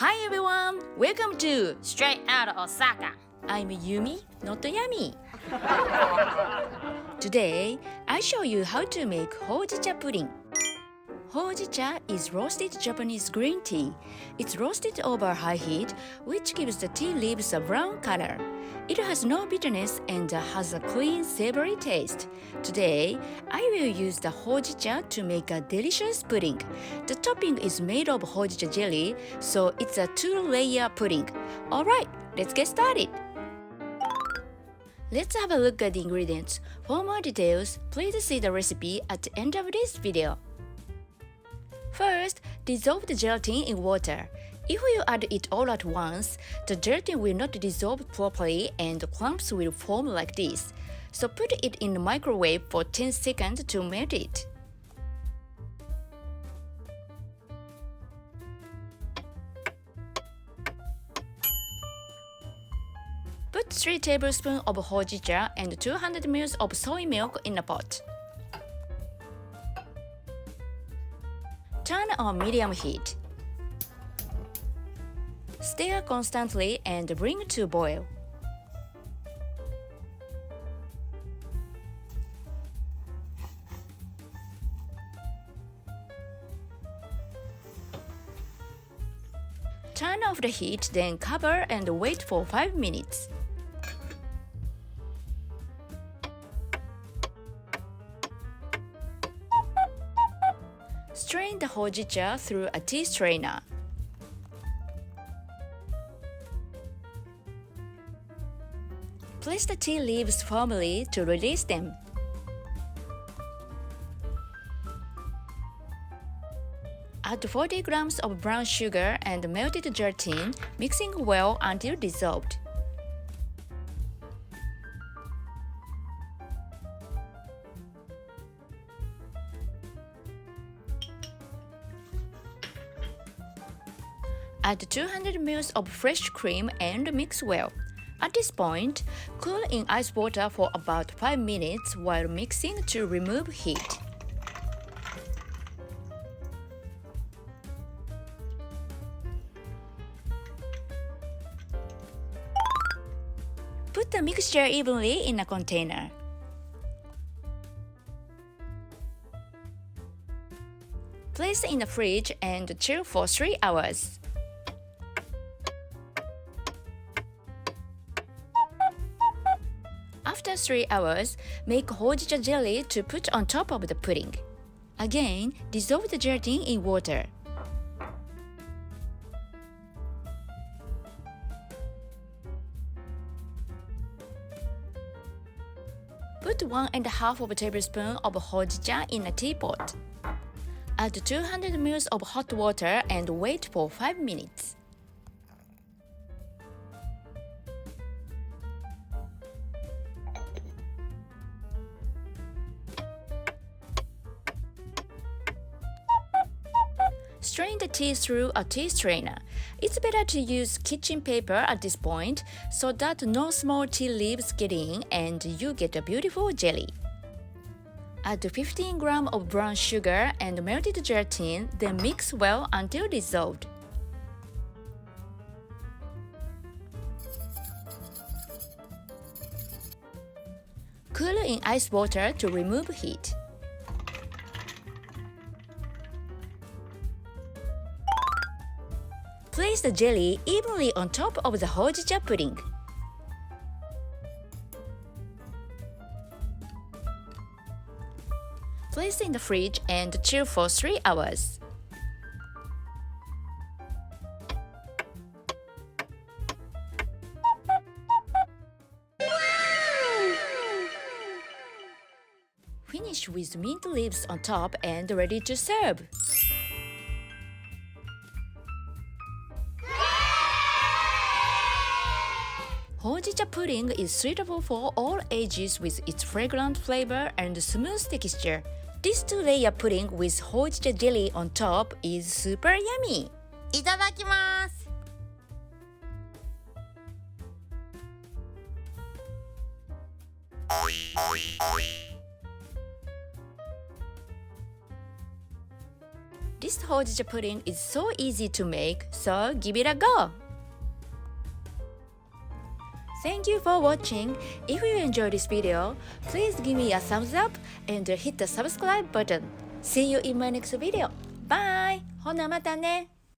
Hi everyone! Welcome to Straight Out Osaka. I'm Yumi, not Yami. Today, I show you how to make HOUJICHA pudding. HOUJICHA is roasted Japanese green tea. It's roasted over high heat, which gives the tea leaves a brown color. It has no bitterness and has a clean, savory taste. Today, I will use the HOUJICHA to make a delicious pudding. The topping is made of HOUJICHA jelly, so it's a two-layer pudding. Alright, let's get started. Let's have a look at the ingredients. For more details, please see the recipe at the end of this video. First, dissolve the gelatin in water. If you add it all at once, the gelatin will not dissolve properly and clumps will form like this. So put it in the microwave for 10 seconds to melt it. Put 3 tablespoons of hojicha and 200 ml of soy milk in a pot. Turn on medium heat. Stir constantly and bring to boil. Turn off the heat, then cover and wait for 5 minutes. Strain the hojicha through a tea strainer. Place the tea leaves firmly to release them. Add 40 grams of brown sugar and melted gelatin, mixing well until dissolved. Add 200 ml of fresh cream and mix well. At this point, cool in ice water for about 5 minutes while mixing to remove heat. Put the mixture evenly in a container. Place in the fridge and chill for 3 hours. After 3 hours, make hojicha jelly to put on top of the pudding. Again, dissolve the gelatin in water. Put 1.5 tablespoons of hojicha in a teapot. Add 200 ml of hot water and wait for 5 minutes. Strain the tea through a tea strainer. It's better to use kitchen paper at this point so that no small tea leaves get in and you get a beautiful jelly. Add 15 grams of brown sugar and melted gelatin, then mix well until dissolved. Cool in ice water to remove heat. Place the jelly evenly on top of the hojicha pudding. Place in the fridge and chill for 3 hours. Finish with mint leaves on top and ready to serve. Hojicha pudding is suitable for all ages with its fragrant flavor and smooth texture. This two-layer pudding with hojicha jelly on top is super yummy! いただきます。This hojicha pudding is so easy to make, so give it a go! Thank you for watching. If you enjoyed this video, please give me a thumbs up and hit the subscribe button. See you in my next video. Bye! ほなまたね!